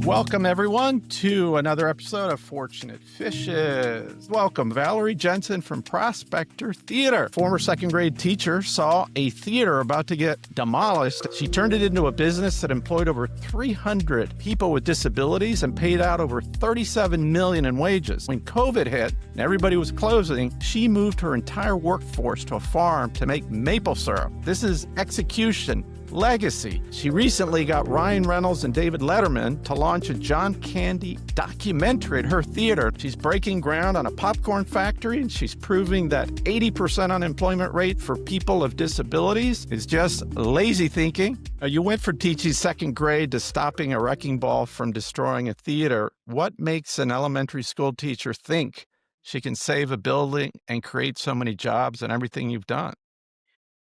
Welcome, everyone, to another episode of Fortunate Fishes. Welcome, Valerie Jensen from Prospector Theater. Former second grade teacher saw a theater about to get demolished. She turned it into a business that employed over 300 people with disabilities and paid out over $37 million in wages. When COVID hit and everybody was closing, she moved her entire workforce to a farm to make maple syrup. This is execution. Legacy. She recently got Ryan Reynolds and David Letterman to launch a John Candy documentary at her theater. She's breaking ground on a popcorn factory, and she's proving that 80% unemployment rate for people of disabilities is just lazy thinking. You went from teaching second grade to stopping a wrecking ball from destroying a theater. What makes an elementary school teacher think she can save a building and create so many jobs and everything you've done?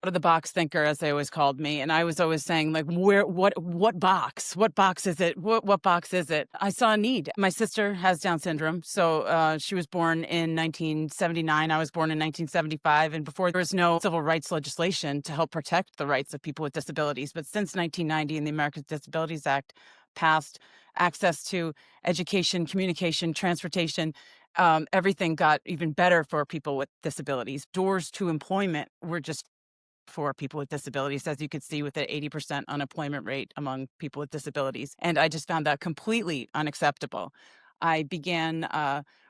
Out of the box thinker, as they always called me. And I was always saying, like, what box? What box is it? What box is it? I saw a need. My sister has Down syndrome. So she was born in 1979. I was born in 1975. And before, there was no civil rights legislation to help protect the rights of people with disabilities. But since 1990 and the Americans with Disabilities Act passed, access to education, communication, transportation, everything got even better for people with disabilities. Doors to employment were just for people with disabilities, as you could see with the 80% unemployment rate among people with disabilities. And I just found that completely unacceptable. I began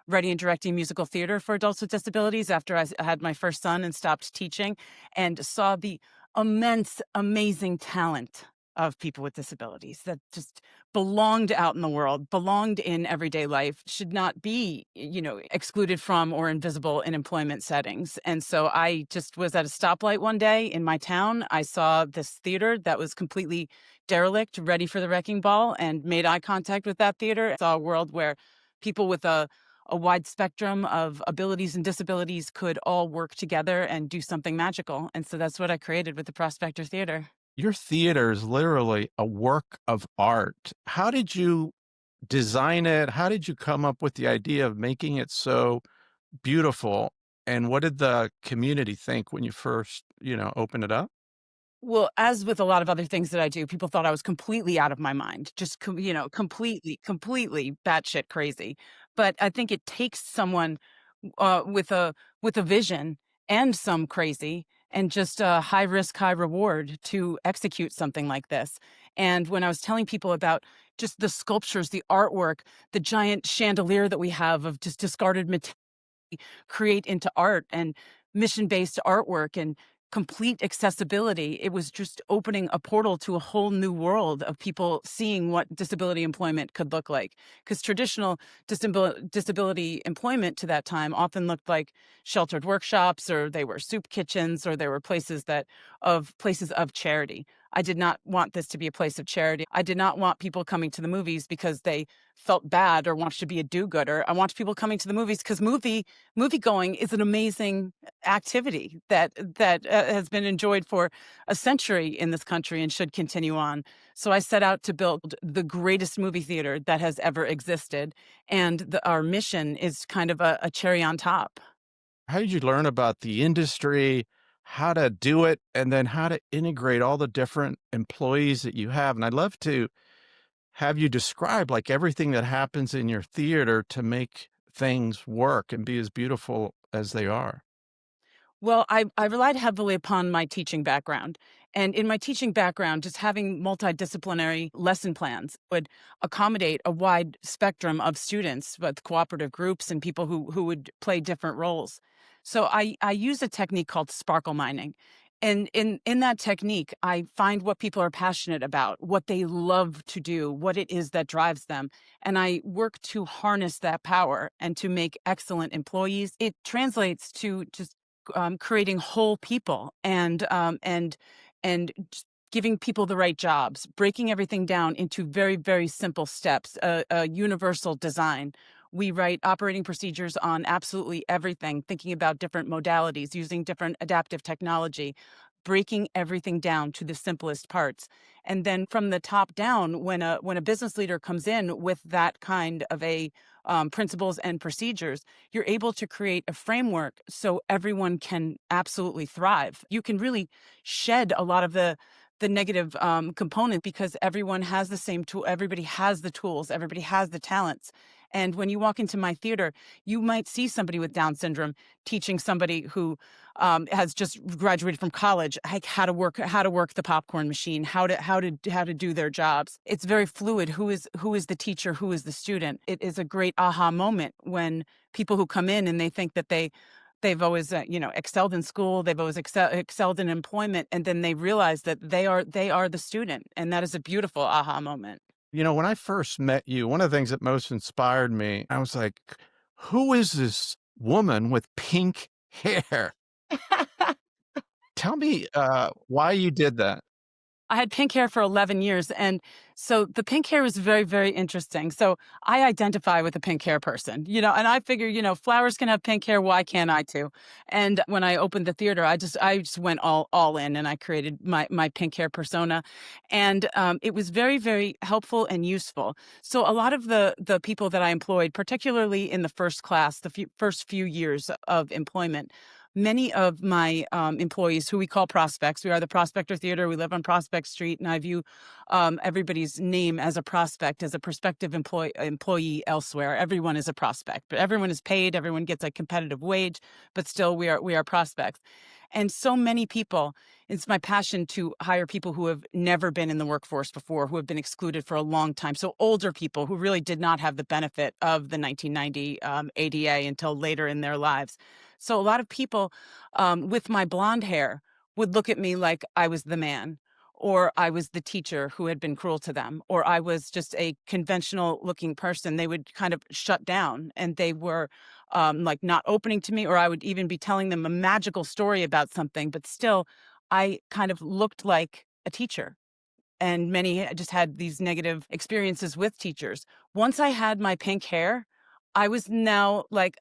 writing and directing musical theater for adults with disabilities after I had my first son and stopped teaching, and saw the immense, amazing talent of people with disabilities that just belonged out in the world, belonged in everyday life, should not be, excluded from or invisible in employment settings. And so I just was at a stoplight one day in my town. I saw this theater that was completely derelict, ready for the wrecking ball, and made eye contact with that theater. I saw a world where people with a wide spectrum of abilities and disabilities could all work together and do something magical. And so that's what I created with the Prospector Theater. Your theater is literally a work of art. How did you design it? How did you come up with the idea of making it so beautiful? And what did the community think when you first, opened it up? Well, as with a lot of other things that I do, people thought I was completely out of my mind, just completely batshit crazy. But I think it takes someone with a vision and some crazy and just a high risk, high reward to execute something like this. And when I was telling people about just the sculptures, the artwork, the giant chandelier that we have of just discarded material create into art and mission-based artwork and complete accessibility. It was just opening a portal to a whole new world of people seeing what disability employment could look like. Because traditional disability employment to that time often looked like sheltered workshops, or they were soup kitchens, or they were places of charity. I did not want this to be a place of charity. I did not want people coming to the movies because they felt bad or wanted to be a do-gooder. I want people coming to the movies because movie-going is an amazing activity that has been enjoyed for a century in this country and should continue on. So I set out to build the greatest movie theater that has ever existed, and our mission is kind of a cherry on top. How did you learn about the industry, how to do it, and then how to integrate all the different employees that you have? And I'd love to have you describe like everything that happens in your theater to make things work and be as beautiful as they are. Well, I relied heavily upon my teaching background. And in my teaching background, just having multidisciplinary lesson plans would accommodate a wide spectrum of students with cooperative groups and people who would play different roles. So I use a technique called sparkle mining. And in that technique, I find what people are passionate about, what they love to do, what it is that drives them. And I work to harness that power and to make excellent employees. It translates to just creating whole people and just giving people the right jobs, breaking everything down into very, very simple steps, a universal design. We write operating procedures on absolutely everything, thinking about different modalities, using different adaptive technology, breaking everything down to the simplest parts. And then from the top down, when a business leader comes in with that kind of a principles and procedures, you're able to create a framework so everyone can absolutely thrive. You can really shed a lot of the negative component, because everyone has the same tool. Everybody has the tools. Everybody has the talents. And when you walk into my theater, you might see somebody with Down syndrome teaching somebody who has just graduated from college, like how to work the popcorn machine, how to do their jobs. It's very fluid. Who is the teacher? Who is the student? It is a great aha moment when people who come in and they think that they've always excelled in school, they've always excelled in employment, and then they realize that they are the student, and that is a beautiful aha moment. When I first met you, one of the things that most inspired me, I was like, who is this woman with pink hair? Tell me why you did that. I had pink hair for 11 years. And so the pink hair was very, very interesting. So I identify with a pink hair person, and I figure, flowers can have pink hair. Why can't I too? And when I opened the theater, I just went all in, and I created my pink hair persona. And it was very, very helpful and useful. So a lot of the people that I employed, particularly in the first class, first few years of employment, many of my employees, who we call prospects, we are the Prospector Theater. We live on Prospect Street, and I view everybody's name as a prospect, as a prospective employee elsewhere. Everyone is a prospect, but everyone is paid. Everyone gets a competitive wage, but still we are prospects. And so many people, it's my passion to hire people who have never been in the workforce before, who have been excluded for a long time. So older people who really did not have the benefit of the 1990 ADA until later in their lives. So a lot of people with my blonde hair would look at me like I was the man, or I was the teacher who had been cruel to them, or I was just a conventional looking person. They would kind of shut down, and they were like not opening to me, or I would even be telling them a magical story about something, but still I kind of looked like a teacher. And many just had these negative experiences with teachers. Once I had my pink hair, I was now like,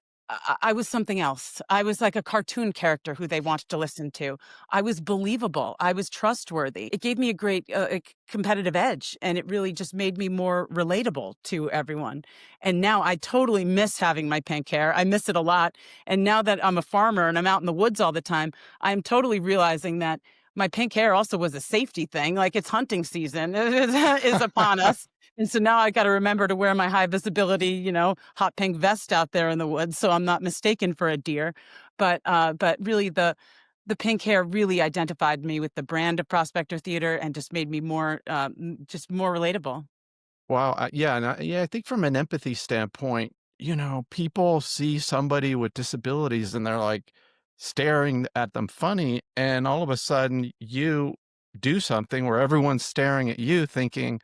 I was something else. I was like a cartoon character who they wanted to listen to. I was believable. I was trustworthy. It gave me a great competitive edge, and it really just made me more relatable to everyone. And now I totally miss having my pink hair. I miss it a lot. And now that I'm a farmer and I'm out in the woods all the time, I'm totally realizing that my pink hair also was a safety thing. Like, it's hunting season is upon us. And so now I got to remember to wear my high visibility, hot pink vest out there in the woods, so I'm not mistaken for a deer. But really the pink hair really identified me with the brand of Prospector Theater, and just made me more just more relatable. Wow, yeah, and I think from an empathy standpoint, people see somebody with disabilities and they're like staring at them funny, and all of a sudden you do something where everyone's staring at you thinking,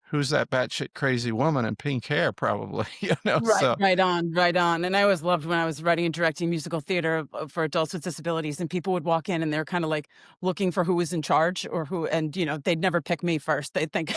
"Who's that batshit crazy woman in pink hair?" Probably, Right, so right on, right on. And I always loved when I was writing and directing musical theater for adults with disabilities, and people would walk in and they're kind of like looking for who was in charge, or who, and they'd never pick me first. They'd think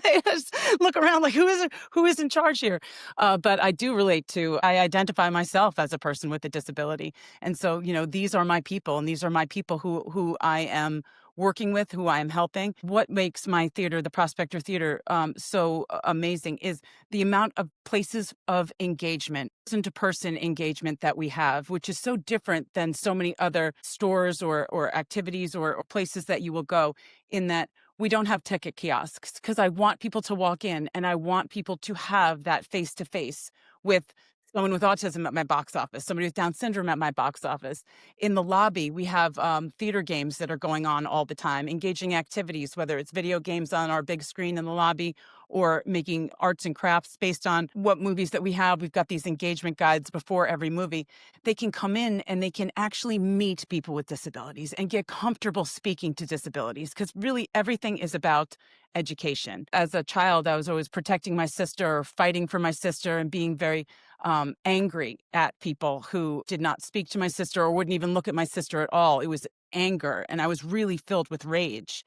they just look around like, who is in charge here? But I do relate to. I identify myself as a person with a disability, and so these are my people, and these are my people who I am working with, who I am helping. What makes my theater, the Prospector Theater, so amazing is the amount of places of engagement, person to person engagement that we have, which is so different than so many other stores or activities or places that you will go, in that we don't have ticket kiosks, because I want people to walk in and I want people to have that face to face with someone with autism at my box office, somebody with Down syndrome at my box office. In the lobby, we have theater games that are going on all the time, engaging activities, whether it's video games on our big screen in the lobby, or making arts and crafts based on what movies that we have. We've got these engagement guides before every movie. They can come in and they can actually meet people with disabilities and get comfortable speaking to disabilities, because really everything is about education. As a child, I was always protecting my sister, or fighting for my sister, and being very angry at people who did not speak to my sister or wouldn't even look at my sister at all. It was anger, and I was really filled with rage.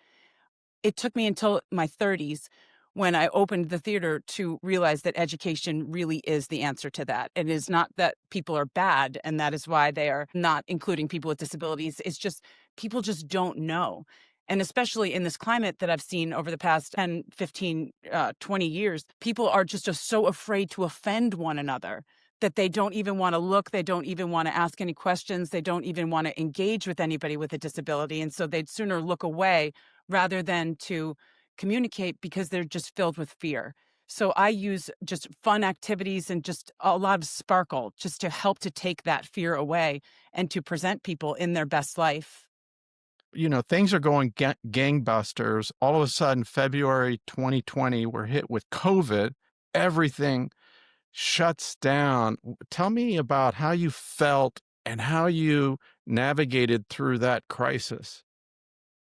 It took me until my 30s, when I opened the theater, to realize that education really is the answer to that. It is not that people are bad, and that is why they are not including people with disabilities. It's just people just don't know. And especially in this climate that I've seen over the past 10, 15, 20 years, people are just so afraid to offend one another that they don't even want to look. They don't even want to ask any questions. They don't even want to engage with anybody with a disability. And so they'd sooner look away rather than to communicate because they're just filled with fear. So I use just fun activities and just a lot of sparkle just to help to take that fear away and to present people in their best life. Things are going gangbusters. All of a sudden, February 2020, we're hit with COVID. Everything shuts down. Tell me about how you felt and how you navigated through that crisis.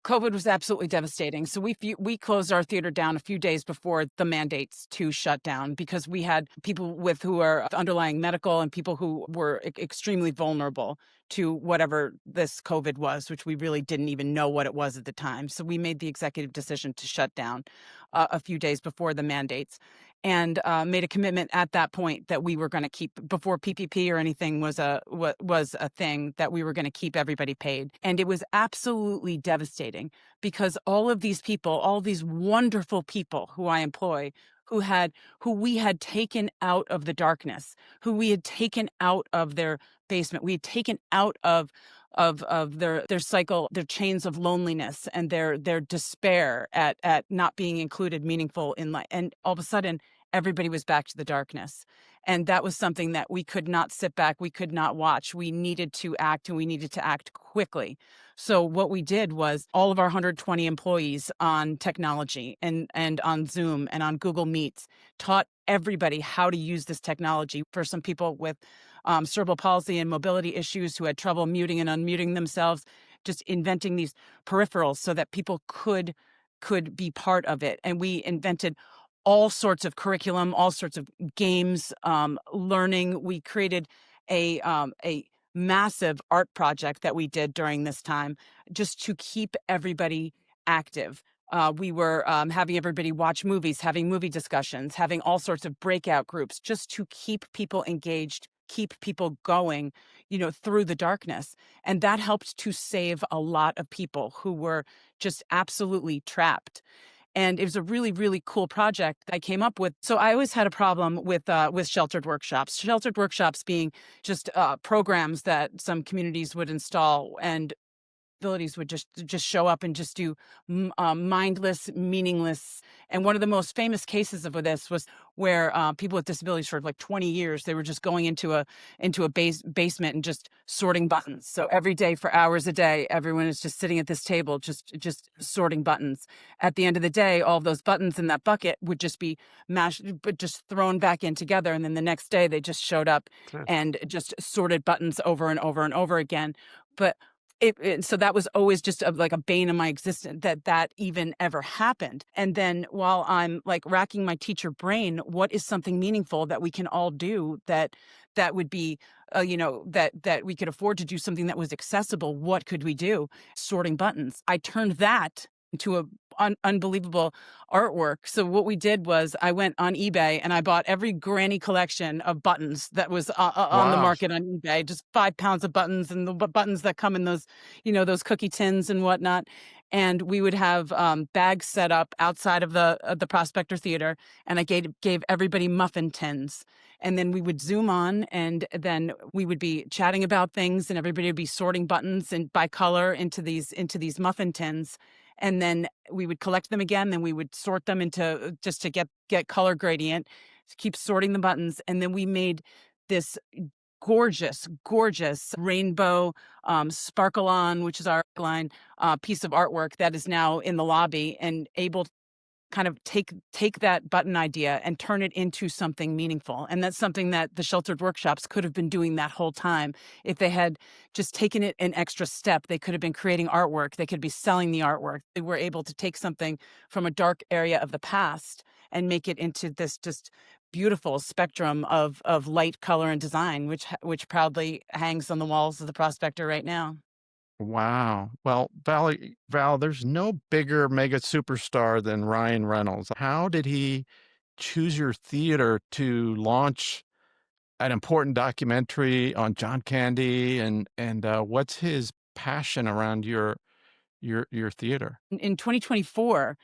COVID was absolutely devastating. So we closed our theater down a few days before the mandates to shut down because we had people with who are underlying medical and people who were extremely vulnerable to whatever this COVID was, which we really didn't even know what it was at the time. So we made the executive decision to shut down a few days before the mandates, and made a commitment at that point that we were going to keep before PPP or anything was a thing, that we were going to keep everybody paid. And it was absolutely devastating because all of these people, all these wonderful people who I employ, who we had taken out of the darkness, who we had taken out of their basement, we had taken out of their cycle, their chains of loneliness and their despair at not being included meaningful in life. And all of a sudden, everybody was back to the darkness. And that was something that we could not sit back, we could not watch. We needed to act, and we needed to act quickly. So what we did was all of our 120 employees on technology and on Zoom and on Google Meets taught everybody how to use this technology. For some people with cerebral palsy and mobility issues who had trouble muting and unmuting themselves, just inventing these peripherals so that people could be part of it. And we invented all sorts of curriculum, all sorts of games, learning. We created a massive art project that we did during this time just to keep everybody active. We were having everybody watch movies, having movie discussions, having all sorts of breakout groups just to keep people engaged, keep people going, through the darkness. And that helped to save a lot of people who were just absolutely trapped. And it was a really, really cool project I came up with. So I always had a problem with sheltered workshops. Sheltered workshops being just programs that some communities would install, and abilities would just show up and just do mindless, meaningless. And one of the most famous cases of this was where people with disabilities for like 20 years, they were just going into a basement and just sorting buttons. So every day for hours a day, everyone is just sitting at this table, just sorting buttons. At the end of the day, all of those buttons in that bucket would just be mashed, but just thrown back in together. And then the next day, they just showed up and just sorted buttons over and over and over again. But so that was always just like a bane of my existence that even ever happened. And then while I'm like racking my teacher brain, what is something meaningful that we can all do that would be, that we could afford to do something that was accessible? What could we do? Sorting buttons. I turned that into a unbelievable artwork. So what we did was I went on eBay and I bought every granny collection of buttons that was on the Wow. market on eBay, just 5 pounds of buttons, and the buttons that come in those, those cookie tins and whatnot. And we would have bags set up outside of the Prospector Theater, and I gave everybody muffin tins. And then we would Zoom on, and then we would be chatting about things, and everybody would be sorting buttons and by color into these muffin tins. And then we would collect them again, then we would sort them into just to get color gradient, to keep sorting the buttons. And then we made this gorgeous, gorgeous rainbow sparkle on, which is our line, piece of artwork that is now in the lobby and able to kind of take that button idea and turn it into something meaningful. And that's something that the sheltered workshops could have been doing that whole time. If they had just taken it an extra step, they could have been creating artwork. They could be selling the artwork. They were able to take something from a dark area of the past and make it into this just beautiful spectrum of light, color, and design, which proudly hangs on the walls of the Prospector right now. Wow. Well, Val, there's no bigger mega superstar than Ryan Reynolds. How did he choose your theater to launch an important documentary on John Candy, and what's his passion around your theater? In 2024,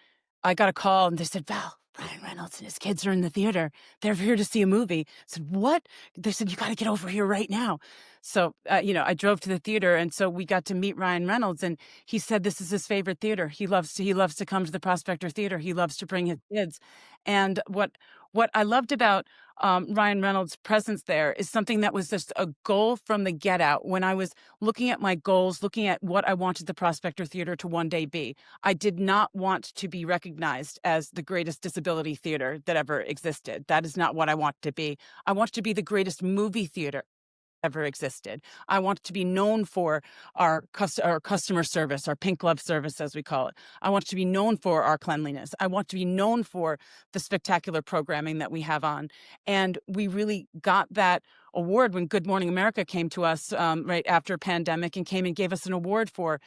I got a call and they said, Val, Ryan Reynolds and his kids are in the theater. They're here to see a movie. I said, what? They said, you got to get over here right now. So, I drove to the theater, and so we got to meet Ryan Reynolds, and he said this is his favorite theater. He loves to come to the Prospector Theater. He loves to bring his kids. And what I loved about Ryan Reynolds' presence there is something that was just a goal from the get out. When I was looking at my goals, looking at what I wanted the Prospector Theater to one day be, I did not want to be recognized as the greatest disability theater that ever existed. That is not what I want to be. I want to be the greatest movie theater ever existed. I want to be known for our customer service, our pink glove service, as we call it. I want to be known for our cleanliness. I want to be known for the spectacular programming that we have on. And we really got that award when Good Morning America came to us right after pandemic and came and gave us an award for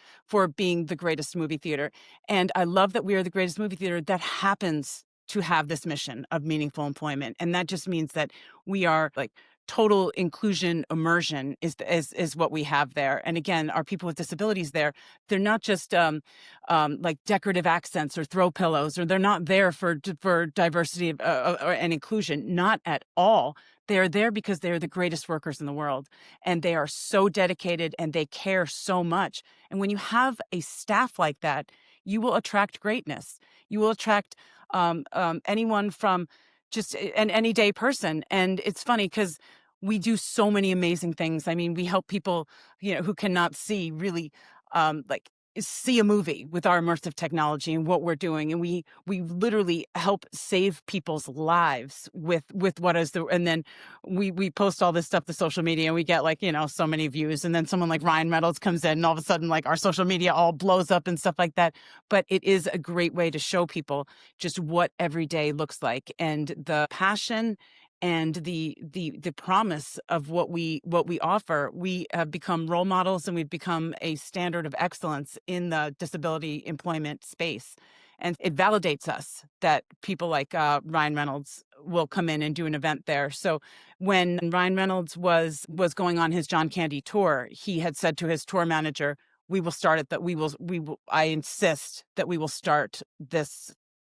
being the greatest movie theater. And I love that we are the greatest movie theater that happens to have this mission of meaningful employment. And that just means that we are like total inclusion immersion is what we have there. And again, our people with disabilities there, they're not just like decorative accents or throw pillows, or they're not there for diversity and inclusion. Not at all. They are there because they are the greatest workers in the world, and they are so dedicated and they care so much. And when you have a staff like that, you will attract greatness. You will attract anyone from just an anyday person. And it's funny because we do so many amazing things. I mean, we help people, who cannot see really, like see a movie with our immersive technology and what we're doing. And we literally help save people's lives with what is and then we post all this stuff to social media, and we get like, so many views. And then someone like Ryan Reynolds comes in, and all of a sudden like our social media all blows up and stuff like that. But it is a great way to show people just what every day looks like, and the passion and the promise of what we offer. We have become role models, and we've become a standard of excellence in the disability employment space. And it validates us that people like Ryan Reynolds will come in and do an event there. So when Ryan Reynolds was going on his John Candy tour, he had said to his tour manager, "We will start it. That we will. I insist that we will start this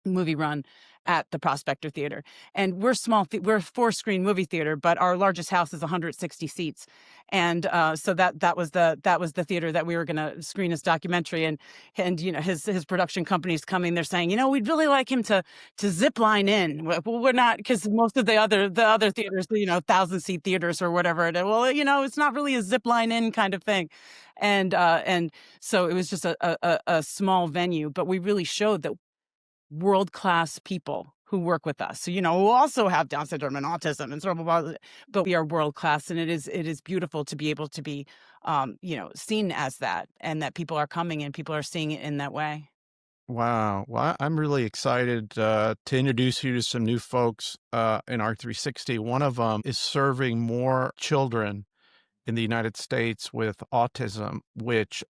movie run at the Prospector Theater." And we're small. We're a 4-screen movie theater, but our largest house is 160 seats. And so that was the theater that we were going to screen his documentary. And his production company's coming. They're saying, we'd really like him to zip line in. Well, we're not, because most of the other theaters, 1,000-seat theaters or whatever. Well, it's not really a zip line in kind of thing. And so it was just a small venue, but we really showed that world-class people who work with us. So, who also have Down syndrome and autism and cerebral palsy, but we are world-class, and it is beautiful to be able to be, seen as that, and that people are coming and people are seeing it in that way. Wow. Well, I'm really excited to introduce you to some new folks in R360. One of them is serving more children in the United States with autism, which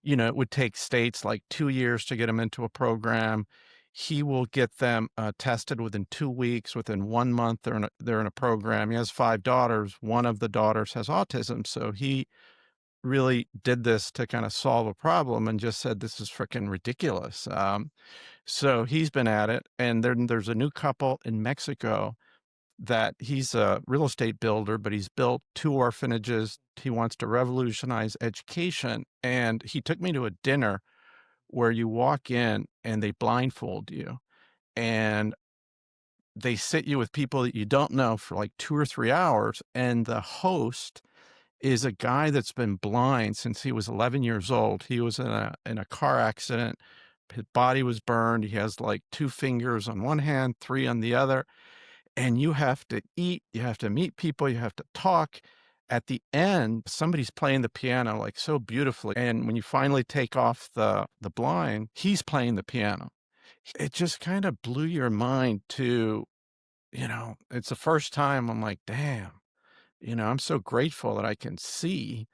it would take states like 2 years to get them into a program. He will get them tested within 2 weeks. Within 1 month, they're in a program. He has 5 daughters. One of the daughters has autism. So he really did this to kind of solve a problem and just said, this is freaking ridiculous. So he's been at it. And then there's a new couple in Mexico that he's a real estate builder, but he's built 2 orphanages. He wants to revolutionize education. And he took me to a dinner where you walk in and they blindfold you and they sit you with people that you don't know for like 2 or 3 hours. And the host is a guy that's been blind since he was 11 years old. He was in a car accident. His body was burned. He has like 2 fingers on one hand, 3 on the other. And you have to eat, you have to meet people, you have to talk. At the end, somebody's playing the piano like so beautifully. And when you finally take off the blind, he's playing the piano. It just kind of blew your mind to, it's the first time I'm like, damn, I'm so grateful that I can see.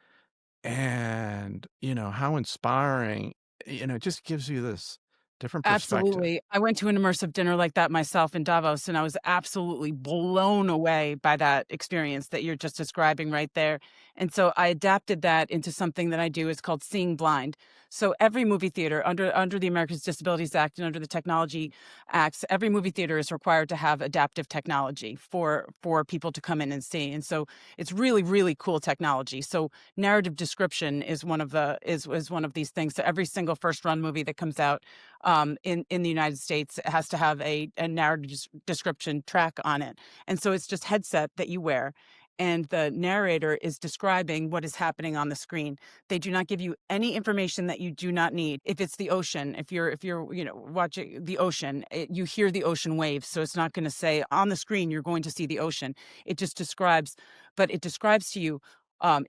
And, how inspiring, it just gives you this different perspective. Absolutely. I went to an immersive dinner like that myself in Davos, and I was absolutely blown away by that experience that you're just describing right there. And so I adapted that into something that I do. It's called Seeing Blind. So every movie theater under the Americans with Disabilities Act and under the Technology Acts, every movie theater is required to have adaptive technology for people to come in and see. And so it's really, really cool technology. So narrative description is is one of these things. So every single first run movie that comes out in the United States has to have a narrative description track on it. And so it's just headset that you wear, and the narrator is describing what is happening on the screen. They do not give you any information that you do not need. If it's the ocean, if you're watching the ocean, you hear the ocean waves. So it's not going to say on the screen you're going to see the ocean. It just describes, but it describes to you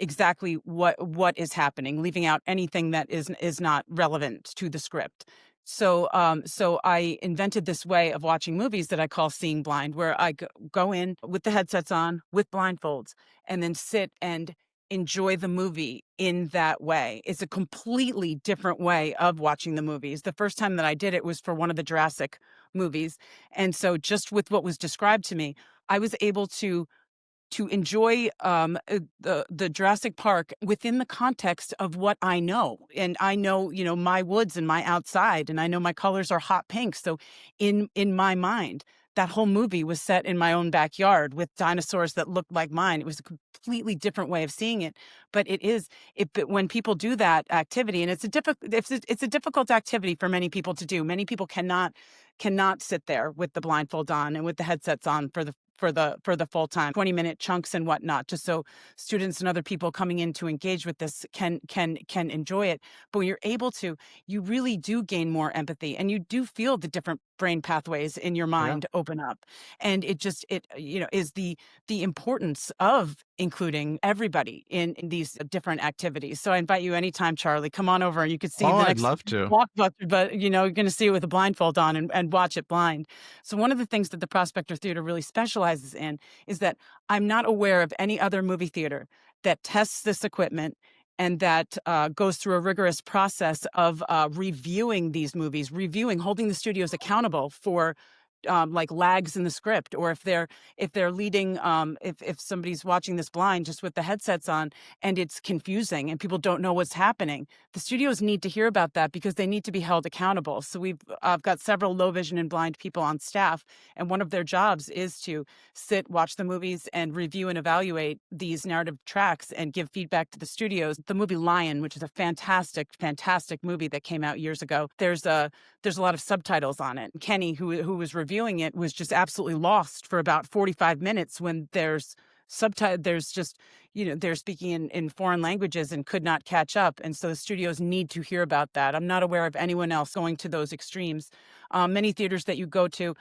exactly what is happening, leaving out anything that is not relevant to the script. So I invented this way of watching movies that I call Seeing Blind, where I go in with the headsets on, with blindfolds, and then sit and enjoy the movie in that way. It's a completely different way of watching the movies. The first time that I did it was for one of the Jurassic movies. And so just with what was described to me, I was able to enjoy the Jurassic Park within the context of what I know. And I know, my woods and my outside, and I know my colors are hot pink. So in my mind, that whole movie was set in my own backyard with dinosaurs that looked like mine. It was a completely different way of seeing it. But but when people do that activity, and it's a difficult activity for many people to do. Many people cannot sit there with the blindfold on and with the headsets on for the full time 20-minute chunks and whatnot, just so students and other people coming in to engage with this can enjoy it. But when you're able to, you really do gain more empathy, and you do feel the different brain pathways in your Yeah. mind open up. And it is the importance of including everybody in these different activities. So I invite you anytime, Charlie, come on over and you could see Oh, the I'd next love to. blockbuster, but you're going to see it with a blindfold on and watch it blind. So one of the things that the Prospector Theater really specializes in is that I'm not aware of any other movie theater that tests this equipment and that goes through a rigorous process of reviewing these movies, holding the studios accountable for like lags in the script, or if they're leading, if somebody's watching this blind just with the headsets on and it's confusing and people don't know what's happening, the studios need to hear about that because they need to be held accountable. So I've got several low vision and blind people on staff, and one of their jobs is to watch the movies and review and evaluate these narrative tracks and give feedback to the studios. The movie Lion, which is a fantastic, fantastic movie that came out years ago, there's a lot of subtitles on it. Kenny, who was reviewing it, was just absolutely lost for about 45 minutes when there's subtitle. There's just, they're speaking in foreign languages and could not catch up. And so the studios need to hear about that. I'm not aware of anyone else going to those extremes. Many theaters that you go to,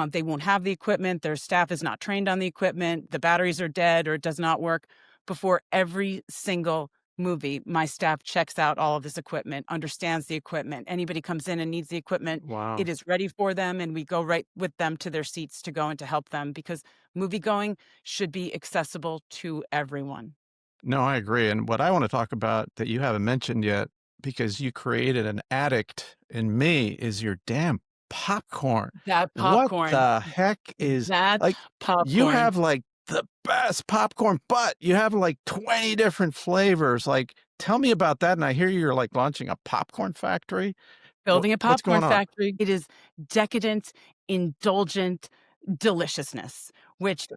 they won't have the equipment. Their staff is not trained on the equipment. The batteries are dead or it does not work. Before every single movie, my staff checks out all of this equipment, understands the equipment. Anybody comes in and needs the equipment, Wow. it is ready for them, and we go right with them to their seats to go and to help them, because movie going should be accessible to everyone. No, I agree. And what I want to talk about that you haven't mentioned yet, because you created an addict in me, is your damn popcorn. That What popcorn, the heck is that like you popcorn. have like the best popcorn, but you have like 20 different flavors. Like, tell me about that. And I hear you're like launching a popcorn factory. Building a What's popcorn going on? factory. It is decadent, indulgent deliciousness, which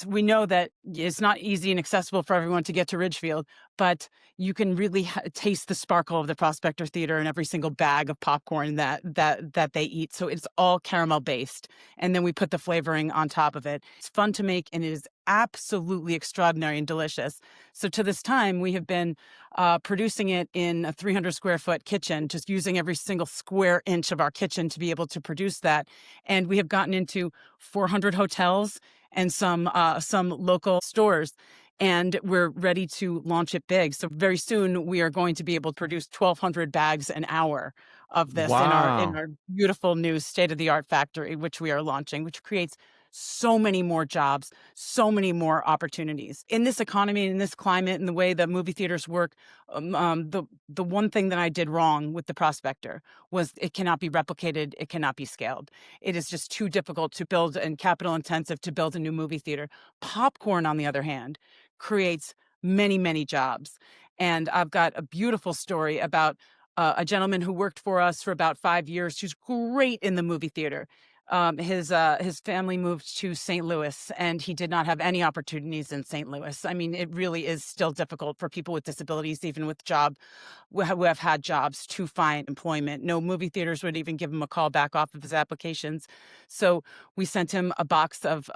we know that it's not easy and accessible for everyone to get to Ridgefield, but you can really taste the sparkle of the Prospector Theater in every single bag of popcorn that they eat. So it's all caramel based, and then we put the flavoring on top of it. It's fun to make, and it is absolutely extraordinary and delicious. So to this time, we have been producing it in a 300 square foot kitchen, just using every single square inch of our kitchen to be able to produce that. And we have gotten into 400 hotels and some local stores. And we're ready to launch it big. So very soon we are going to be able to produce 1,200 bags an hour of this in our Wow. beautiful new state of the art factory, which we are launching, which creates so many more jobs, so many more opportunities in this economy, in this climate, and the way that movie theaters work. The one thing that I did wrong with the Prospector was it cannot be replicated, it cannot be scaled. It is just too difficult to build and capital intensive to build a new movie theater. Popcorn, on the other hand, creates many, many jobs. And I've got a beautiful story about a gentleman who worked for us for about 5 years. Who's great in the movie theater. His family moved to St. Louis, and he did not have any opportunities in St. Louis. I mean, it really is still difficult for people with disabilities, even with who have had jobs, to find employment. No movie theaters would even give him a call back off of his applications. So we sent him a box of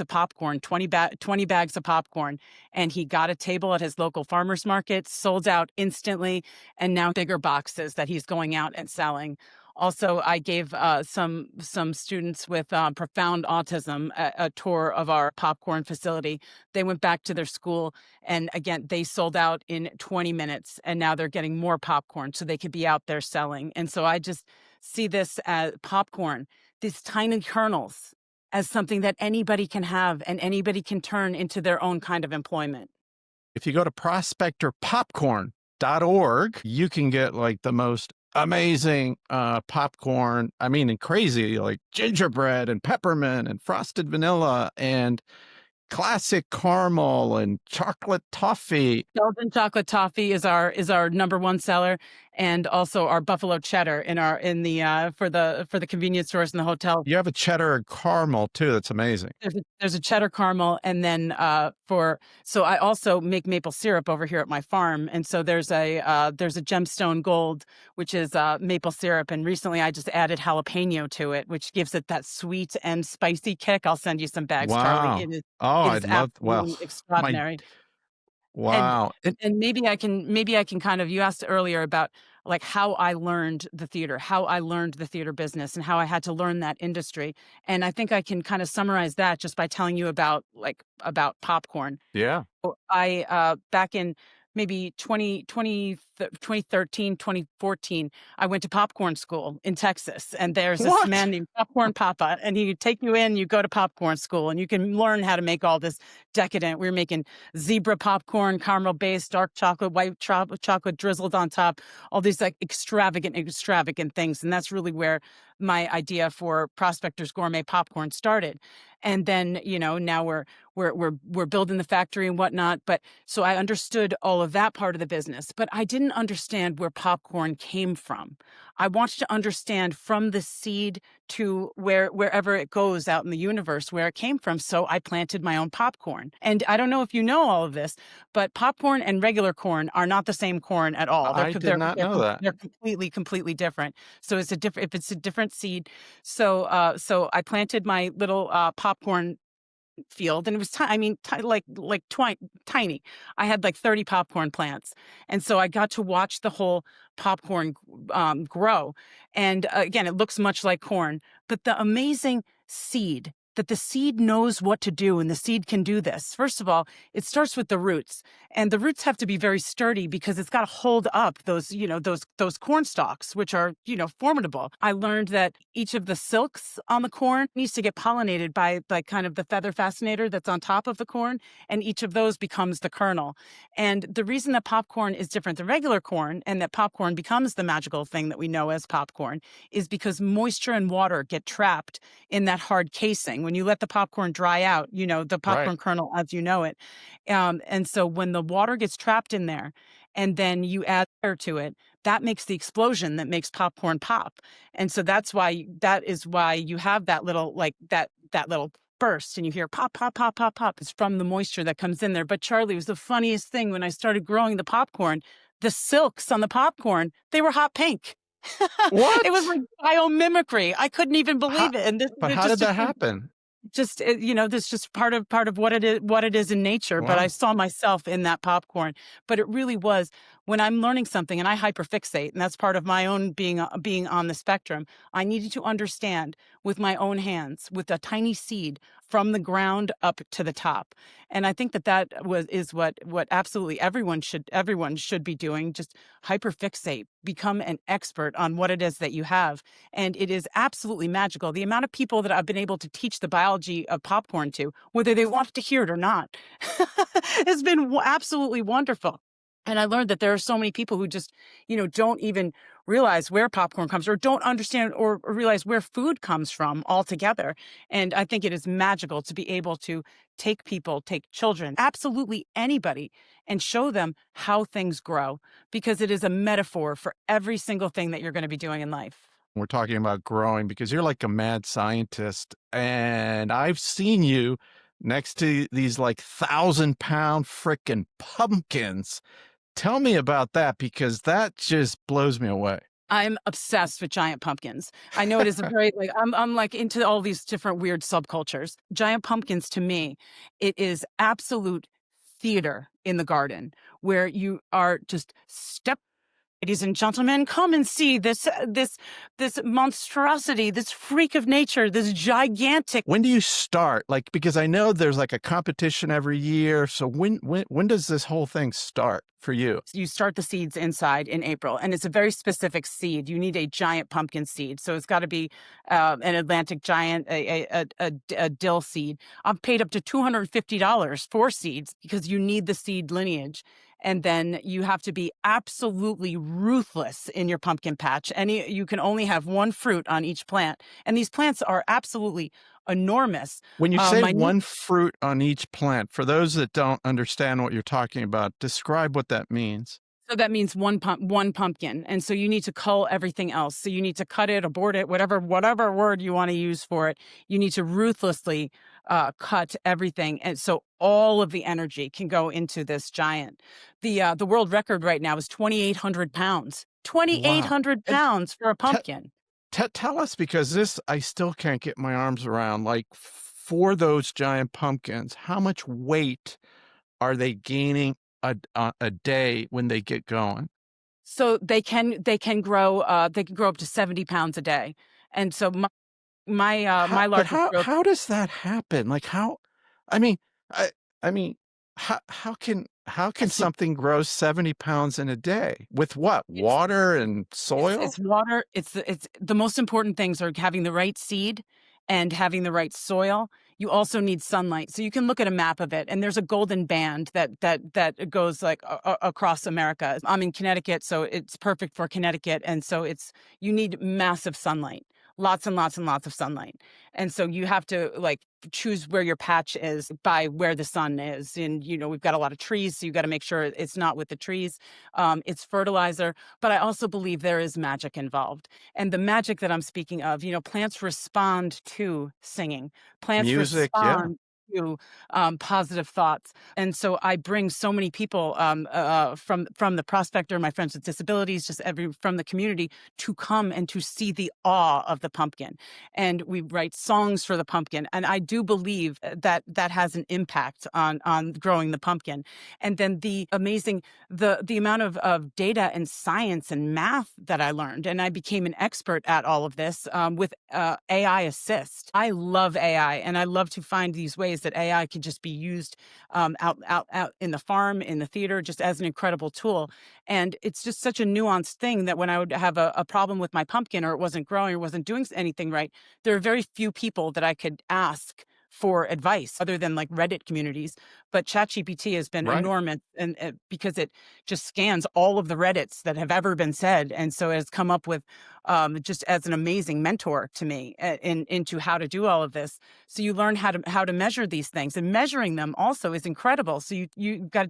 popcorn, 20 bags of popcorn, and he got a table at his local farmers market, sold out instantly, and now bigger boxes that he's going out and selling. Also, I gave some students with profound autism a tour of our popcorn facility. They went back to their school, and again, they sold out in 20 minutes, and now they're getting more popcorn so they could be out there selling. And so I just see this as popcorn, these tiny kernels, as something that anybody can have and anybody can turn into their own kind of employment. If you go to prospectorpopcorn.org, you can get like the most amazing popcorn. I mean, and crazy, like gingerbread and peppermint and frosted vanilla and classic caramel and chocolate toffee. Belgian chocolate toffee is our number one seller, and also our buffalo cheddar for the convenience stores and the hotel. You have a cheddar and caramel too. That's amazing. There's a cheddar caramel, and then so I also make maple syrup over here at my farm, and so there's a gemstone gold, which is maple syrup, and recently I just added jalapeno to it, which gives it that sweet and spicy kick. I'll send you some bags, Charlie. Wow. Oh, It is I'd love, well, absolutely my, extraordinary. And wow. and maybe I can kind of, you asked earlier about like how I learned the theater, how I learned the theater business, and how I had to learn that industry. And I think I can kind of summarize that just by telling you about popcorn. Yeah. I back in maybe 2013, 2014, I went to popcorn school in Texas, and there's this What? man named Popcorn Papa, and he would take you in, you go to popcorn school, and you can learn how to make all this decadent. We were making zebra popcorn, caramel based, dark chocolate, white chocolate drizzled on top, all these like extravagant things. And that's really where my idea for Prospector's Gourmet Popcorn started. And then, now we're building the factory and whatnot. But so I understood all of that part of the business, but I didn't understand where popcorn came from. I wanted to understand from the seed to wherever it goes out in the universe, where it came from. So I planted my own popcorn. And I don't know if you know all of this, but popcorn and regular corn are not the same corn at all. I did not know that. They're completely different. So if it's a different seed. So I planted my little popcorn field, and it was tiny. I had like 30 popcorn plants, and so I got to watch the whole popcorn grow. And again, it looks much like corn, but the amazing seed, that the seed knows what to do, and the seed can do this. First of all, it starts with the roots, and the roots have to be very sturdy because it's got to hold up those corn stalks, which are formidable. I learned that each of the silks on the corn needs to get pollinated by kind of the feather fascinator that's on top of the corn, and each of those becomes the kernel. And the reason that popcorn is different than regular corn, and that popcorn becomes the magical thing that we know as popcorn, is because moisture and water get trapped in that hard casing. When you let the popcorn dry out, the popcorn Right. kernel as you know it. And so when the water gets trapped in there, and then you add air to it, that makes the explosion that makes popcorn pop. And so that is why you have that little, like that little burst, and you hear pop, pop, pop, pop, pop. It's from the moisture that comes in there. But Charlie, it was the funniest thing when I started growing the popcorn. The silks on the popcorn, they were hot pink. It was What? like biomimicry. I couldn't even How, believe it. And this but it how did just that happen? this just part of what it is in nature. But I Wow. saw myself in that popcorn. But it really was, when I'm learning something and I hyperfixate, and that's part of my own being on the spectrum. I needed to understand with my own hands, with a tiny seed, from the ground up to the top. And I think is what absolutely everyone should be doing. Just hyperfixate, become an expert on what it is that you have. And it is absolutely magical. The amount of people that I've been able to teach the biology of popcorn to, whether they wanted to hear it or not, has been absolutely wonderful. And I learned that there are so many people who just, don't even realize where popcorn comes or don't understand or realize where food comes from altogether. And I think it is magical to be able to take people, take children, absolutely anybody, and show them how things grow because it is a metaphor for every single thing that you're going to be doing in life. We're talking about growing because you're like a mad scientist. And I've seen you next to these like 1,000-pound frickin' pumpkins. Tell me about that because that just blows me away. I'm obsessed with giant pumpkins. I know it is a very like I'm like into all these different weird subcultures. Giant pumpkins to me, it is absolute theater in the garden where you are just step ladies and gentlemen, come and see this monstrosity, this freak of nature, this gigantic. When do you start? Like, because I know there's like a competition every year. So when does this whole thing start for you? You start the seeds inside in April, and it's a very specific seed. You need a giant pumpkin seed, so it's got to be an Atlantic giant, a dill seed. I've paid up to $250 for seeds because you need the seed lineage. And then you have to be absolutely ruthless in your pumpkin patch. You can only have one fruit on each plant, and these plants are absolutely enormous. When you say My one fruit on each plant, for those that don't understand what you're talking about, describe what that means. So that means one pumpkin. And so you need to cull everything else. So you need to cut it, abort it, whatever word you want to use for it. You need to ruthlessly cut everything. And so all of the energy can go into this giant. The world record right now is 2,800 pounds. Wow. 2,800 And pounds for a pumpkin. tell us, because this I still can't get my arms around, like for those giant pumpkins, how much weight are they gaining a day when they get going? So they can grow up to 70 pounds a day. And so my largest growth. How does that happen? Like how I mean, I I mean, how can So something grow 70 pounds in a day? With what? it's Water and soil? It's water. It's the most important things are having the right seed and having the right soil. You also need sunlight. So you can look at a map of it, and there's a golden band that goes like across America. I'm in Connecticut, so it's perfect for Connecticut, and so you need massive sunlight, lots and lots and lots of sunlight, and so you have to like choose where your patch is by where the sun is. And we've got a lot of trees, so you got to make sure it's not with the trees. It's fertilizer. But I also believe there is magic involved. And the magic that I'm speaking of, plants respond to singing. Plants Music, yeah. respond to positive thoughts. And so I bring so many people from the prospector, my friends with disabilities, just from the community to come and to see the awe of the pumpkin. And we write songs for the pumpkin. And I do believe that has an impact on growing the pumpkin. And then the amount of data and science and math that I learned, and I became an expert at all of this with AI assist. I love AI, and I love to find these ways that AI can just be used out in the farm, in the theater, just as an incredible tool. And it's just such a nuanced thing that when I would have a problem with my pumpkin, or it wasn't growing or wasn't doing anything right, there are very few people that I could ask for advice other than like Reddit communities. But ChatGPT has been Right. enormous, and because it just scans all of the Reddits that have ever been said, and so it has come up with just as an amazing mentor to me into how to do all of this. So you learn how to measure these things, and measuring them also is incredible. So you got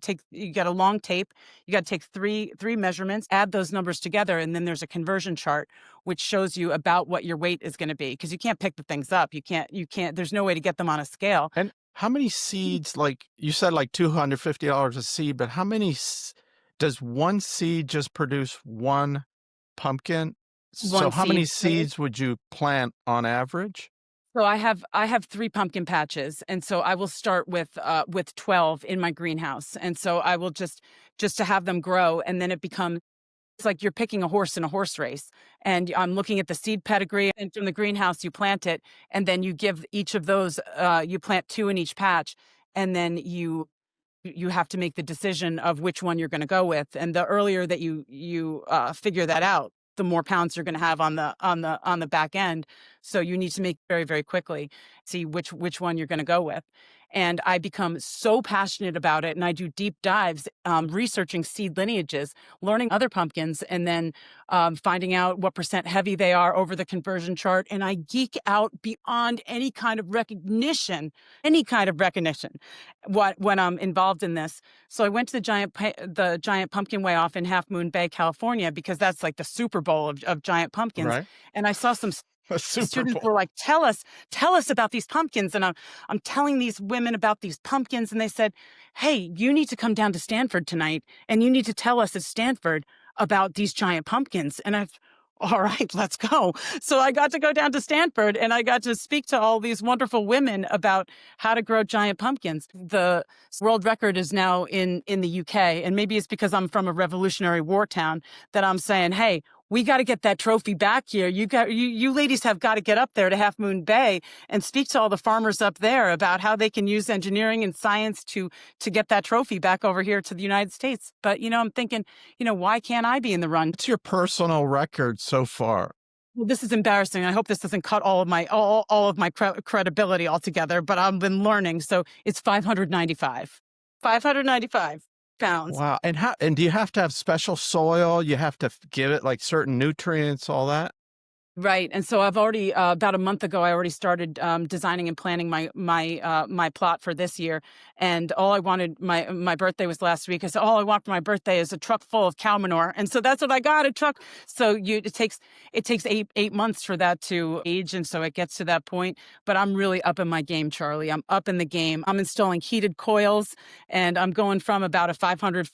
a long tape, you got to take three measurements, add those numbers together, and then there's a conversion chart which shows you about what your weight is going to be, because you can't pick the things up. You can't. There's no way to get them on a scale. And how many seeds, like you said, like $250 a seed, but how many does one seed just produce one pumpkin? So One how many seed. seeds would you plant on average? So I have 3 pumpkin patches, and so I will start with 12 in my greenhouse, and so I will just to have them grow, and then it becomes. It's like you're picking a horse in a horse race, and I'm looking at the seed pedigree, and from the greenhouse you plant it, and then you give each of those. You plant 2 in each patch, and then you have to make the decision of which one you're going to go with. And the earlier that you figure that out, the more pounds you're going to have on the back end. So you need to make very, very quickly see which one you're going to go with. And I become so passionate about it. And I do deep dives, researching seed lineages, learning other pumpkins, and then finding out what percent heavy they are over the conversion chart. And I geek out beyond any kind of recognition, when I'm involved in this. So I went to the giant pumpkin weigh off in Half Moon Bay, California, because that's like the Super Bowl of giant pumpkins. Right. And I saw some A Super students Bowl. were like, tell us about these pumpkins. And I'm telling these women about these pumpkins. And they said, hey, you need to come down to Stanford tonight and you need to tell us at Stanford about these giant pumpkins. And all right, let's go. So I got to go down to Stanford and I got to speak to all these wonderful women about how to grow giant pumpkins. The world record is now in the UK. And maybe it's because I'm from a Revolutionary War town that I'm saying, hey, we got to get that trophy back here. You ladies have got to get up there to Half Moon Bay and speak to all the farmers up there about how they can use engineering and science to get that trophy back over here to the United States. But, I'm thinking, why can't I be in the run? What's your personal record so far? Well, this is embarrassing. I hope this doesn't cut all of my credibility altogether, but I've been learning. So it's 595. 595 pounds. Wow. And do you have to have special soil? You have to give it like certain nutrients, all that? Right. And so I've already, about a month ago, I already started designing and planning my plot for this year. And all I wanted, my birthday was last week. I said, all I want for my birthday is a truck full of cow manure. And so that's what I got, a truck. So it takes 8 months for that to age. And so it gets to that point. But I'm really up in my game, Charlie. I'm up in the game. I'm installing heated coils and I'm going from about a 500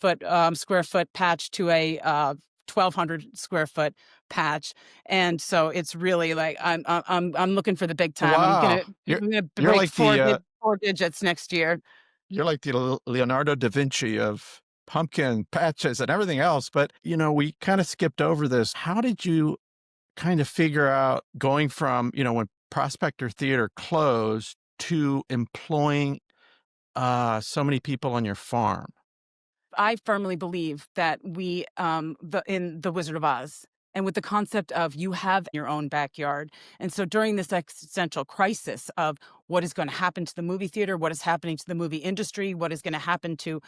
square foot patch to a 1,200 square foot patch. And so it's really like I'm looking for the big time. Wow. I'm gonna You're break like the four digits next year. you're like the Leonardo da Vinci of pumpkin patches and everything else. But we kind of skipped over this. How did you kind of figure out going from when Prospector Theater closed to employing so many people on your farm? I firmly believe that in The Wizard of Oz, and with the concept of you have your own backyard. And so during this existential crisis of what is going to happen to the movie theater, what is happening to the movie industry, what is going to happen to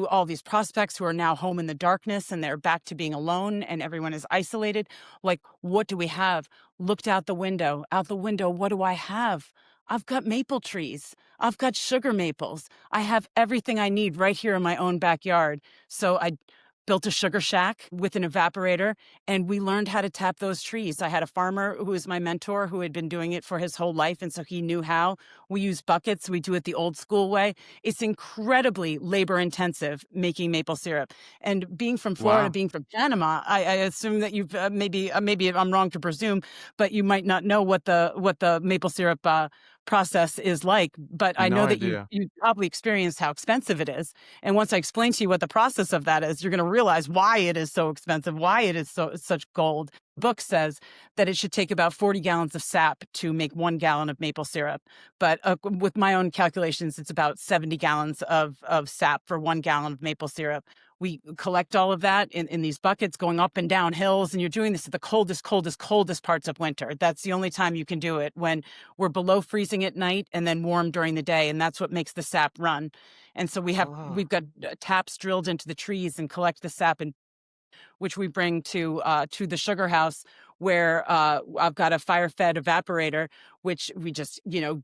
all these prospects who are now home in the darkness and they're back to being alone and everyone is isolated. Like, what do we have? Looked out the window. Out the window, what do I have? I've got maple trees. I've got sugar maples. I have everything I need right here in my own backyard. So I built a sugar shack with an evaporator, and we learned how to tap those trees. I had a farmer who was my mentor who had been doing it for his whole life, and so he knew how. We use buckets. We do it the old school way. It's incredibly labor intensive making maple syrup. And being from Florida, Wow. being from Panama, I assume that you've maybe I'm wrong to presume, but you might not know what the maple syrup process is like. But I No know that idea. you probably experienced how expensive it is. And once I explain to you what the process of that is, you're going to realize why it is so expensive, why it is such gold. The book says that it should take about 40 gallons of sap to make 1 gallon of maple syrup. But with my own calculations, it's about 70 gallons of sap for 1 gallon of maple syrup. We collect all of that in these buckets going up and down hills. And you're doing this at the coldest parts of winter. That's the only time you can do it, when we're below freezing at night and then warm during the day. And that's what makes the sap run. And so we've got taps drilled into the trees and collect the sap, and which we bring to the sugar house, where I've got a fire-fed evaporator, which we just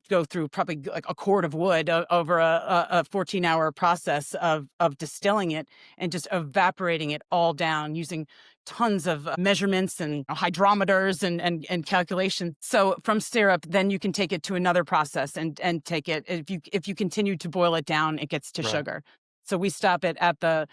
go through probably like a cord of wood over a 14-hour process of distilling it and just evaporating it all down using tons of measurements and hydrometers and calculations. So from syrup, then you can take it to another process and take it. If you continue to boil it down, it gets to Right. sugar. So we stop it at the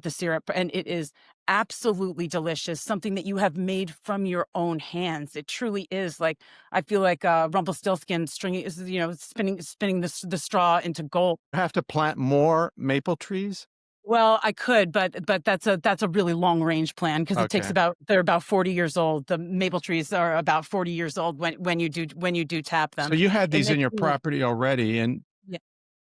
syrup, and it is absolutely delicious, something that you have made from your own hands. It truly is. Like, I feel like Rumpelstiltskin spinning the straw into gold. You have to plant more maple trees? Well, I could, but that's a really long range plan, because it takes Okay. they're about 40 years old. The maple trees are about 40 years old when you do tap them. So you had It these in makes your me property already, and Yeah.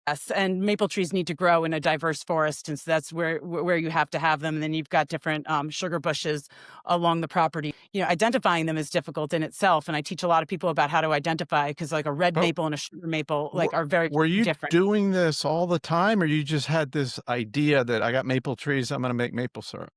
Yes, and maple trees need to grow in a diverse forest, and so that's where you have to have them. And then you've got different sugar bushes along the property. Identifying them is difficult in itself, and I teach a lot of people about how to identify because, like, a red But maple and a sugar maple, were, are very were you different. doing this all the time, or you just had this idea that I got maple trees, I'm going to make maple syrup?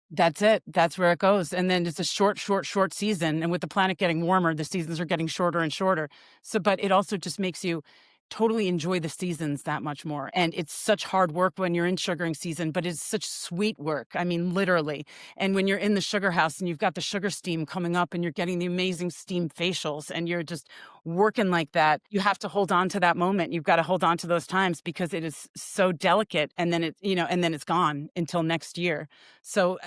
That's it. That's where it goes. And then it's a short, short, short season. And with the planet getting warmer, the seasons are getting shorter and shorter. So, but it also just makes you totally enjoy the seasons that much more. And it's such hard work when you're in sugaring season, but it's such sweet work. I mean, literally. And when you're in the sugar house and you've got the sugar steam coming up and you're getting the amazing steam facials and you're just working like that, you have to hold on to that moment. You've got to hold on to those times because it is so delicate. And then and then it's gone until next year. So,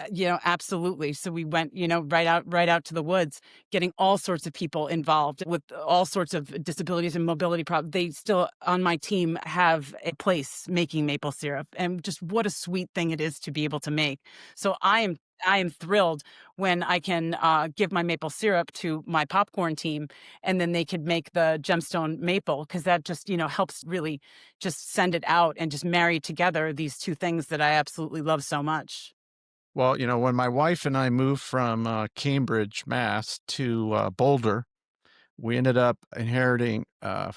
absolutely. So we went, right out to the woods, getting all sorts of people involved with all sorts of disabilities and mobility problems. They still on my team have a place making maple syrup, and just what a sweet thing it is to be able to make. So I am thrilled when I can give my maple syrup to my popcorn team, and then they could make the gemstone maple because that just helps really just send it out and just marry together these two things that I absolutely love so much. Well, when my wife and I moved from Cambridge, Mass to Boulder, we ended up inheriting a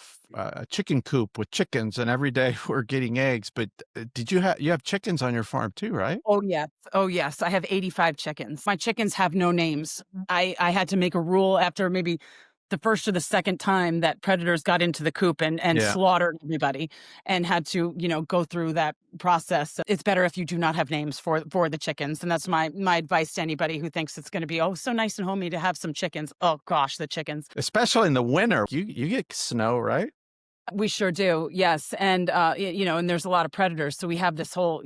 chicken coop with chickens, and every day we're getting eggs. But did you have chickens on your farm too, right? Oh, yes. Oh, yes. I have 85 chickens. My chickens have no names. I had to make a rule after maybe the first or the second time that predators got into the coop and Yeah. slaughtered everybody and had to, go through that process. It's better if you do not have names for the chickens. And that's my advice to anybody who thinks it's going to be, oh, so nice and homey to have some chickens. Oh gosh, the chickens. Especially in the winter. You get snow, right? We sure do, yes, and, and there's a lot of predators, so we have this whole,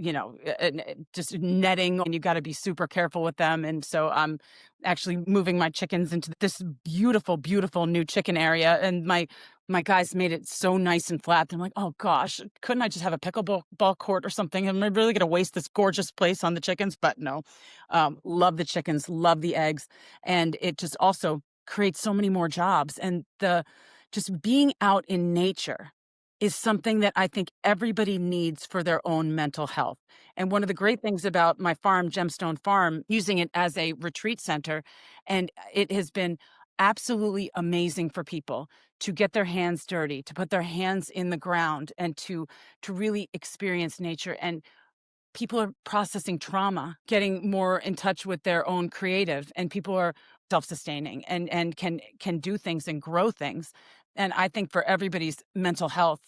just netting, and you gotta be super careful with them, and so I'm actually moving my chickens into this beautiful, beautiful new chicken area, and my guys made it so nice and flat. I'm like, "Oh gosh, couldn't I just have a pickleball ball court or something? Am I really gonna waste this gorgeous place on the chickens?" But no. Love the chickens, love the eggs, and it just also creates so many more jobs, and the just being out in nature is something that I think everybody needs for their own mental health. And one of the great things about my farm, Gemstone Farm, using it as a retreat center, and it has been absolutely amazing for people to get their hands dirty, to put their hands in the ground and to really experience nature. And people are processing trauma, getting more in touch with their own creative, and people are self-sustaining and can do things and grow things. And I think for everybody's mental health,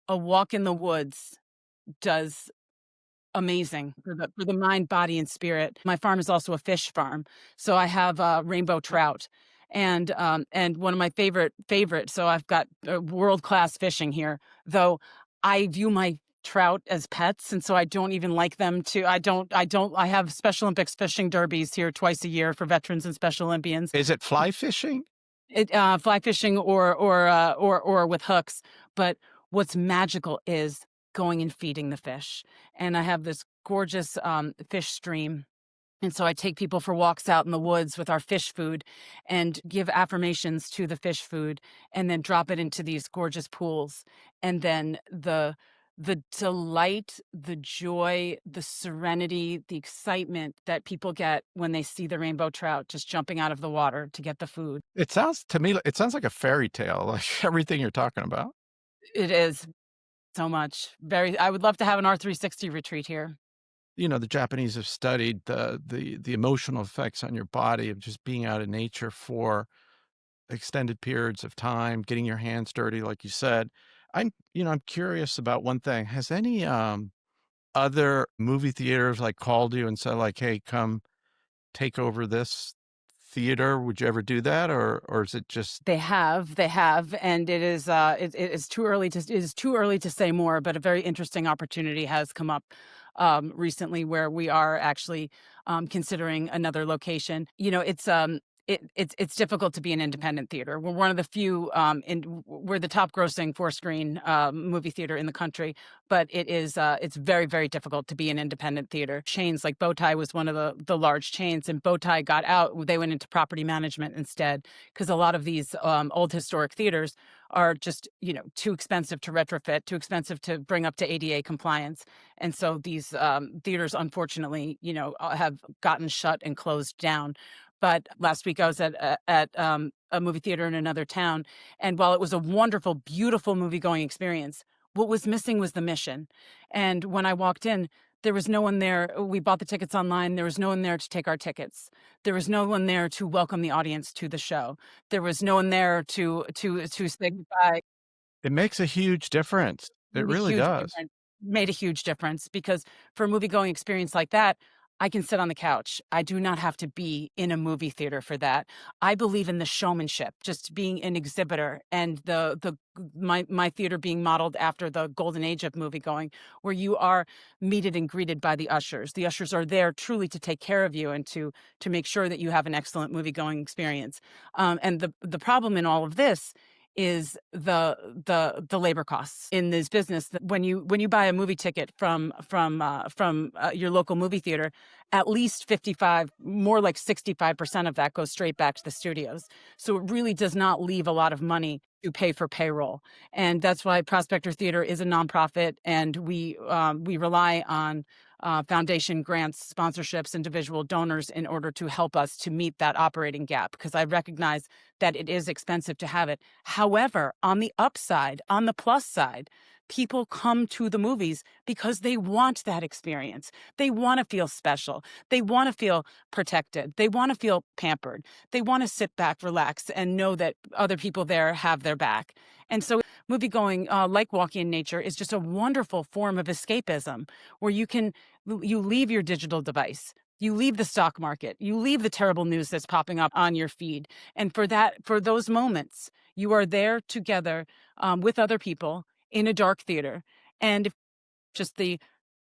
a walk in the woods does amazing for the mind, body, and spirit. My farm is also a fish farm, so I have rainbow trout, and one of my favorite. So I've got world class fishing here, though I view my trout as pets, and so I don't even like them to. I have Special Olympics fishing derbies here twice a year for veterans and Special Olympians. Is it fly fishing? It fly fishing or with hooks, but what's magical is going and feeding the fish, and I have this gorgeous, fish stream, and so I take people for walks out in the woods with our fish food and give affirmations to the fish food and then drop it into these gorgeous pools, and then the delight, the joy, the serenity, the excitement that people get when they see the rainbow trout just jumping out of the water to get the food. It sounds to me, it sounds like a fairy tale, like everything you're talking about. It is so much. Very I would love to have an R360 retreat here. The Japanese have studied the emotional effects on your body of just being out in nature for extended periods of time, getting your hands dirty, like you said. I'm curious about one thing. Has any other movie theaters like called you and said like, "Hey, come take over this theater"? Would you ever do that, or is it just They have, and it is too early to say more, but a very interesting opportunity has come up recently where we are actually considering another location. It's it's difficult to be an independent theater. We're one of the few, we're the top grossing four screen movie theater in the country, but it's very, very difficult to be an independent theater. Chains like Bowtie was one of the large chains, and Bowtie got out. They went into property management instead, because a lot of these old historic theaters are just, too expensive to retrofit, too expensive to bring up to ADA compliance. And so these theaters, unfortunately, have gotten shut and closed down. But last week I was at a movie theater in another town, and while it was a wonderful, beautiful movie-going experience, what was missing was the mission. And when I walked in, there was no one there. We bought the tickets online. There was no one there to take our tickets. There was no one there to welcome the audience to the show. There was no one there to say goodbye. It makes a huge difference. It Made a really huge does. difference. Made a huge difference, because for a movie-going experience like that, I can sit on the couch. I do not have to be in a movie theater for that. I believe in the showmanship, just being an exhibitor, and my theater being modeled after the golden age of movie-going, where you are meted and greeted by the ushers. The ushers are there truly to take care of you and to make sure that you have an excellent movie-going experience. And the problem in all of this is the labor costs in this business. That when you buy a movie ticket from your local movie theater, at least 55, more like 65% of that goes straight back to the studios. So it really does not leave a lot of money to pay for payroll, and that's why Prospector Theater is a nonprofit, and we rely on foundation grants, sponsorships, individual donors in order to help us to meet that operating gap, because I recognize that it is expensive to have it. However, on the upside, on the plus side, people come to the movies because they want that experience. They want to feel special. They want to feel protected. They want to feel pampered. They want to sit back, relax, and know that other people there have their back. And so movie going, like walking in nature, is just a wonderful form of escapism, where you leave your digital device. You leave the stock market. You leave the terrible news that's popping up on your feed. And for those moments, you are there together with other people in a dark theater. And if just the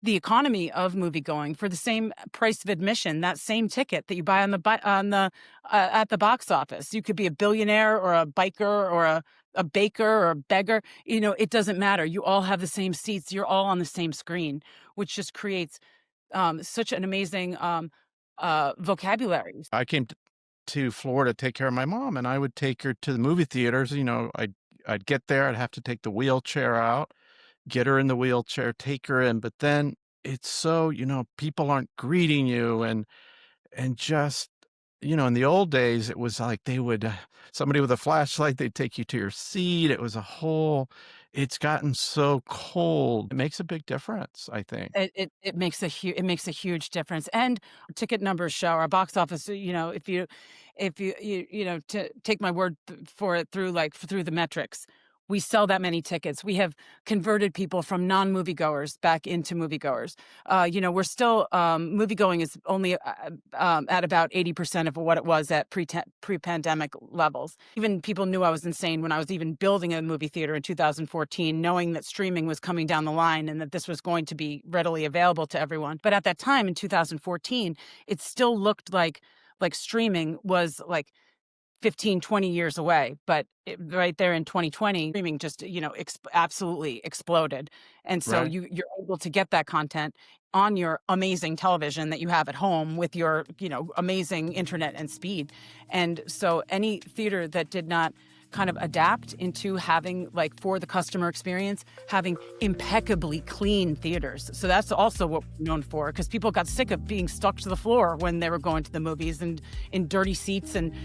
economy of movie going, for the same price of admission, that same ticket that you buy at the box office, you could be a billionaire or a biker or a baker or a beggar. It doesn't matter. You all have the same seats. You're all on the same screen, which just creates such an amazing vocabulary. I came to Florida to take care of my mom, and I would take her to the movie theaters. I'd get there. I'd have to take the wheelchair out, get her in the wheelchair, take her in. But then it's so, people aren't greeting you, and just, in the old days, it was like they would, somebody with a flashlight, they'd take you to your seat. It's gotten so cold. It makes a big difference, I think. It makes a huge difference. And ticket numbers show our box office. If you to take my word for it, through the metrics, we sell that many tickets. We have converted people from non-moviegoers back into moviegoers. We're still, moviegoing is only at about 80% of what it was at pre-pandemic levels. Even people knew I was insane when I was even building a movie theater in 2014, knowing that streaming was coming down the line and that this was going to be readily available to everyone. But at that time in 2014, it still looked like streaming was like 15, 20 years away. But right there in 2020, streaming just, absolutely exploded. And so Right. you're able to get that content on your amazing television that you have at home with your, amazing internet and speed. And so any theater that did not kind of adapt into having, for the customer experience, having impeccably clean theaters. So that's also what we're known for, because people got sick of being stuck to the floor when they were going to the movies, and in dirty seats and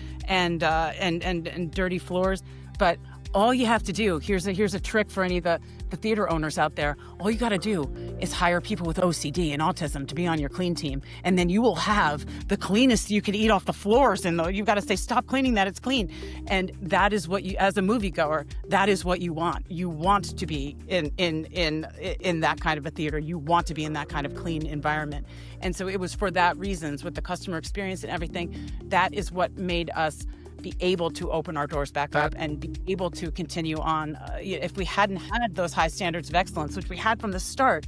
dirty floors. But all you have to do, here's a trick for any of the theater owners out there. All you got to do is hire people with OCD and autism to be on your clean team, and then you will have the cleanest you can eat off the floors. And you've got to say, stop cleaning that, it's clean. And that is what you, as a moviegoer, that is what you want. You want to be in that kind of a theater. You want to be in that kind of clean environment. And so it was for that reasons, with the customer experience and everything, that is what made us be able to open our doors back up and be able to continue on. If we hadn't had those high standards of excellence, which we had from the start,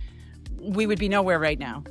we would be nowhere right now.